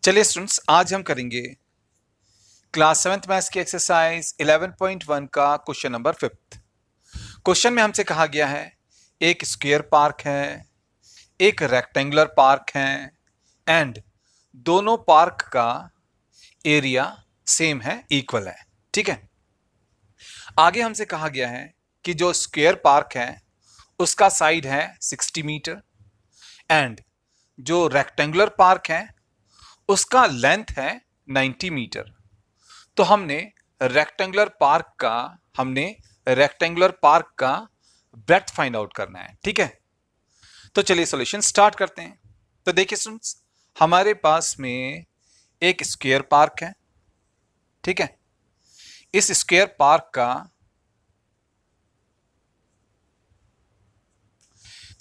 चलिए स्टूडेंट्स, आज हम करेंगे क्लास 7th मैथ्स की एक्सरसाइज 11.1 का क्वेश्चन नंबर 5। क्वेश्चन में हमसे कहा गया है एक स्क्वायर पार्क है, एक रेक्टेंगुलर पार्क है एंड दोनों पार्क का एरिया सेम है, इक्वल है। ठीक है। आगे हमसे कहा गया है कि जो स्क्वायर पार्क है उसका साइड है 60 मीटर एंड जो रेक्टेंगुलर पार्क है उसका लेंथ है 90 मीटर। तो हमने रेक्टेंगुलर पार्क का ब्रेड्थ फाइंड आउट करना है। ठीक है, तो चलिए सॉल्यूशन स्टार्ट करते हैं। तो देखिए स्टूडेंट्स, हमारे पास में एक स्क्वायर पार्क है। ठीक है, इस स्क्वायर पार्क का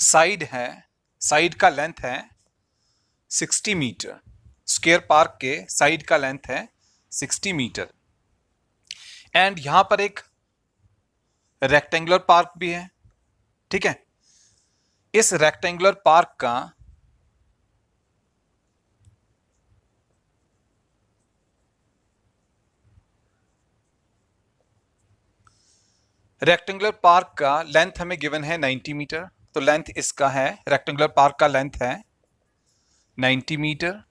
साइड का लेंथ है 60 मीटर। स्क्वायर पार्क के साइड का लेंथ है 60 मीटर एंड यहां पर एक रेक्टेंगुलर पार्क भी है। ठीक है, इस रेक्टेंगुलर पार्क का लेंथ हमें गिवन है 90 मीटर। तो लेंथ इसका है, रेक्टेंगुलर पार्क का लेंथ है 90 मीटर।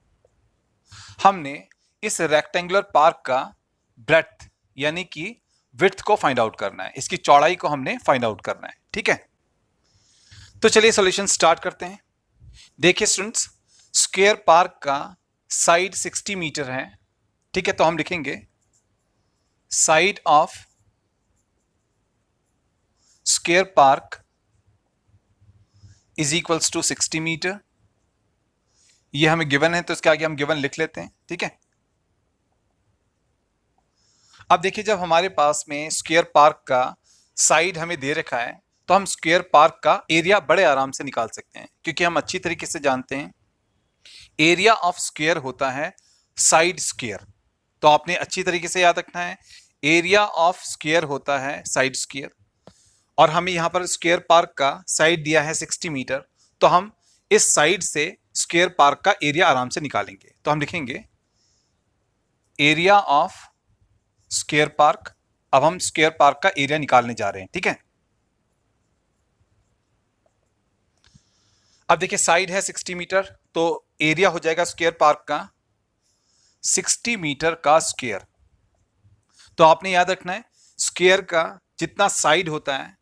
हमने इस रेक्टेंगुलर पार्क का ब्रेड्थ यानी कि विड्थ को फाइंड आउट करना है, इसकी चौड़ाई को हमने फाइंड आउट करना है। ठीक है, तो चलिए सॉल्यूशन स्टार्ट करते हैं। देखिए स्टूडेंट्स, स्क्वायर पार्क का साइड 60 मीटर है। ठीक है, तो हम लिखेंगे side of square park is equals to 60 metre. ये हमें गिवन है तो इसके आगे हम गिवन लिख लेते हैं। ठीक है, अब देखिए जब हमारे पास में स्क्वायर पार्क का साइड हमें दे रखा है तो हम स्क्वायर पार्क का एरिया बड़े आराम से निकाल सकते हैं, क्योंकि हम अच्छी तरीके से जानते हैं एरिया ऑफ स्क्वायर होता है साइड स्क्वायर। तो आपने अच्छी तरीके से याद रखना है, एरिया ऑफ स्क्वायर होता है साइड स्क्वायर। और हमें यहां पर स्क्वायर पार्क का साइड दिया है 60 मीटर, तो हम इस साइड से स्क्वायर पार्क का एरिया आराम से निकालेंगे। तो हम लिखेंगे एरिया ऑफ स्क्वायर पार्क। अब हम स्क्वायर पार्क का एरिया निकालने जा रहे हैं। ठीक है, अब देखिए साइड है 60 मीटर, तो एरिया हो जाएगा स्क्वायर पार्क का 60 मीटर का स्क्वायर। तो आपने याद रखना है स्क्वायर का जितना साइड होता है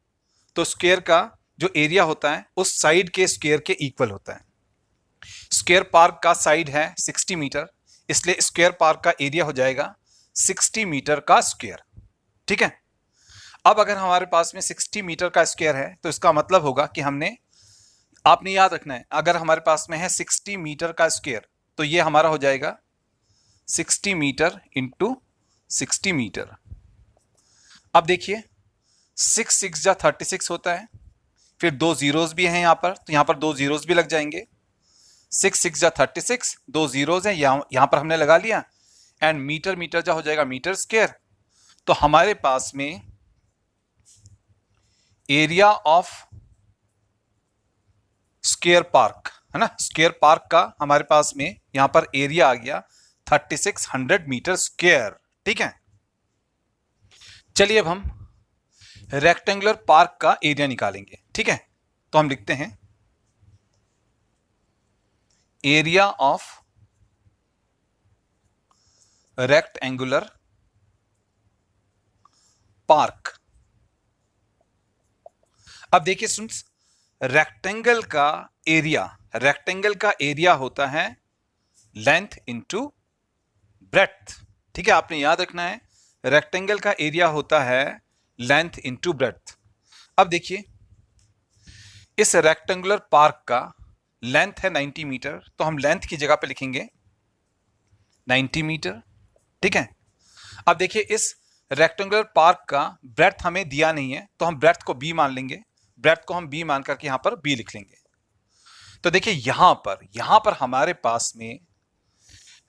तो स्क्वायर का जो एरिया होता है उस साइड के स्क्वायर के इक्वल होता है। स्क्वायर पार्क का साइड है 60 मीटर, इसलिए स्क्वायर पार्क का एरिया हो जाएगा 60 मीटर का स्क्वायर। ठीक है, अब अगर हमारे पास में 60 मीटर का स्क्वायर है तो इसका मतलब होगा कि आपने याद रखना है, अगर हमारे पास में है 60 मीटर का स्क्वायर तो ये हमारा हो जाएगा 60 मीटर इंटू 60 मीटर। अब देखिए 6 6 जा 36 होता है, फिर दो जीरोस भी हैं यहां पर, तो यहां पर दो जीरोस भी लग जाएंगे। 6 6 जा 36, दो जीरोस हैं यहां पर हमने लगा लिया एंड मीटर मीटर जा हो जाएगा मीटर स्क्वायर। तो हमारे पास में एरिया ऑफ स्क्वायर पार्क है ना, स्क्वायर पार्क का हमारे पास में यहां पर एरिया आ गया 3600 मीटर स्क्वायर। ठीक है, चलिए अब हम रेक्टेंगुलर पार्क का एरिया निकालेंगे। ठीक है, तो हम लिखते हैं एरिया ऑफ रेक्टेंगुलर पार्क। अब देखिए स्टूडेंट्स, रेक्टेंगल का एरिया होता है लेंथ इनटू ब्रेड्थ। ठीक है, आपने याद रखना है रेक्टेंगल का एरिया होता है लेंथ इनटू ब्रेड्थ। अब देखिए इस रेक्टेंगुलर पार्क का लेंथ है 90 मीटर, तो हम लेंथ की जगह पे लिखेंगे 90 मीटर। ठीक है, अब देखिए इस रेक्टेंगुलर पार्क का ब्रेड्थ हमें दिया नहीं है तो हम ब्रेड्थ को बी मान लेंगे, ब्रेड्थ को हम बी मान करके यहां पर बी लिख लेंगे। तो देखिए यहां पर हमारे पास में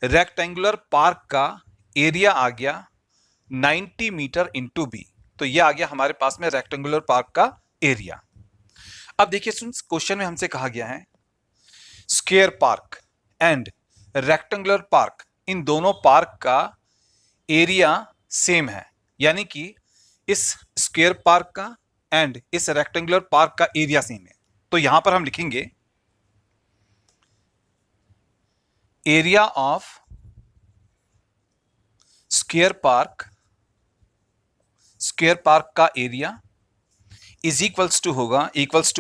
रेक्टेंगुलर पार्क का एरिया आ गया 90 मीटर इंटू बी, तो ये आ गया हमारे पास में रेक्टेंगुलर पार्क का एरिया। अब देखिए स्टूडेंट्स, क्वेश्चन में हमसे कहा गया है square park and rectangular park, इन दोनों पार्क का एरिया सेम है, यानी कि इस स्क्वायर पार्क का एंड इस रेक्टेंगुलर पार्क का एरिया सेम है। तो यहां पर हम लिखेंगे एरिया ऑफ स्क्वायर पार्क का एरिया इज इक्वल्स टू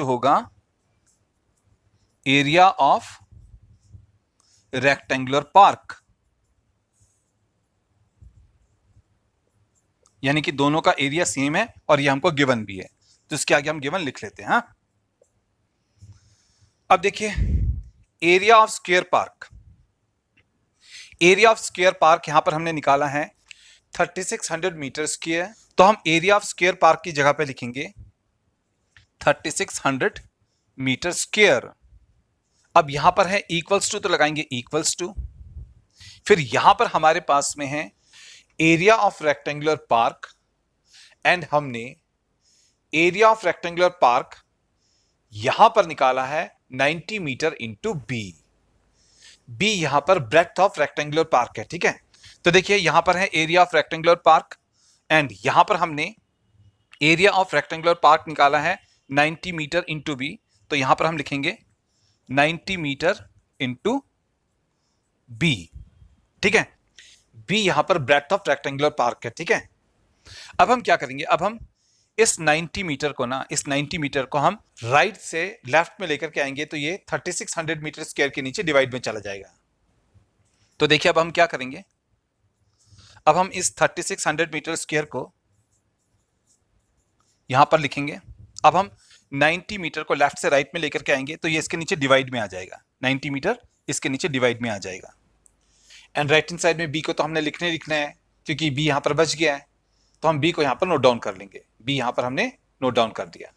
होगा एरिया ऑफ रेक्टेंगुलर पार्क, यानी कि दोनों का एरिया सेम है और ये हमको गिवन भी है, तो इसके आगे हम गिवन लिख लेते हैं। हाँ, अब देखिए एरिया ऑफ स्क्वायर पार्क यहां पर हमने निकाला है 3600 मीटर स्क्वायर, तो हम एरिया ऑफ स्क्वायर पार्क की जगह पे लिखेंगे 3600 मीटर स्क्वायर। अब यहां पर है इक्वल्स टू, तो लगाएंगे इक्वल्स टू, फिर यहां पर हमारे पास में है area of rectangular park and हमने एरिया ऑफ रेक्टेंगुलर पार्क यहां पर निकाला है 90 मीटर इंटू बी यहां पर ब्रेड्थ ऑफ रेक्टेंगुलर पार्क है। ठीक है, तो देखिए यहां पर है area of rectangular park and यहां पर हमने एरिया ऑफ रेक्टेंगुलर पार्क निकाला है 90 मीटर इंटू बी, तो यहां पर हम लिखेंगे 90 मीटर इंटू बी। ठीक है, बी यहां पर ब्रेड्थ ऑफ रेक्टेंगुलर पार्क है। ठीक है, अब हम क्या करेंगे, अब हम इस 90 मीटर को हम राइट से लेफ्ट में लेकर के आएंगे, तो ये 3600 मीटर स्क्वायर के नीचे डिवाइड में चला जाएगा। तो देखिए अब हम क्या करेंगे, अब हम इस 3600 मीटर स्क्वायर को यहां पर लिखेंगे। अब हम 90 मीटर को लेफ्ट से राइट में लेकर के आएंगे, तो ये इसके नीचे डिवाइड में आ जाएगा, 90 मीटर इसके नीचे डिवाइड में आ जाएगा। एंड राइट हैंड साइड में बी को तो हमने लिखना है, क्योंकि बी यहां पर बच गया है, तो हम बी को यहां पर नोट डाउन कर लेंगे। बी यहां पर हमने नोट डाउन कर दिया।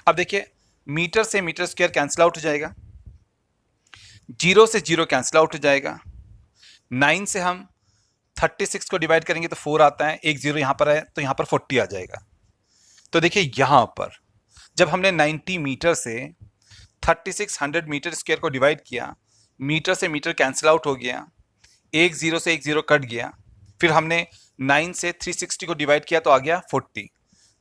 अब देखिए मीटर से मीटर स्क्वायर कैंसिल आउट हो जाएगा, 0 से 0 कैंसिल आउट हो जाएगा, 9 से हम 36 को डिवाइड करेंगे तो 4 आता है, एक 0 यहां पर है तो यहां पर 40 आ जाएगा। तो देखिए यहां पर जब हमने 90 मीटर से 3600 मीटर स्क्वायर को डिवाइड किया, मीटर से मीटर कैंसिल आउट हो गया, एक 0 से एक 0 कट गया, फिर हमने 9 से 360 को डिवाइड किया तो आ गया 40,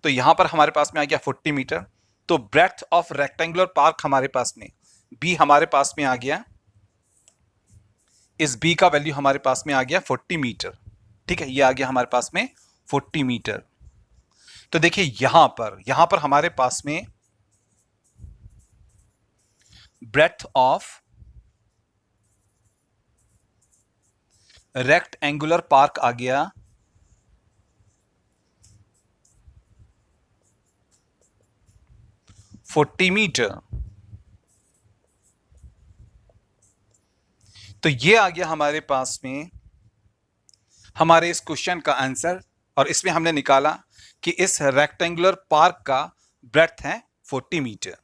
तो यहां पर हमारे पास में आ गया 40 मीटर। तो ब्रेड्थ ऑफ रेक्टेंगुलर पार्क हमारे पास में बी हमारे पास में आ गया, इस बी का वैल्यू हमारे पास में आ गया 40 मीटर। ठीक है, ये आ गया हमारे पास में 40 मीटर। तो देखिए यहां पर हमारे पास में ब्रेड्थ ऑफ रेक्टेंगुलर पार्क आ गया 40 मीटर। तो ये आ गया हमारे पास में हमारे इस क्वेश्चन का आंसर, और इसमें हमने निकाला कि इस रेक्टेंगुलर पार्क का ब्रेड्थ है 40 मीटर।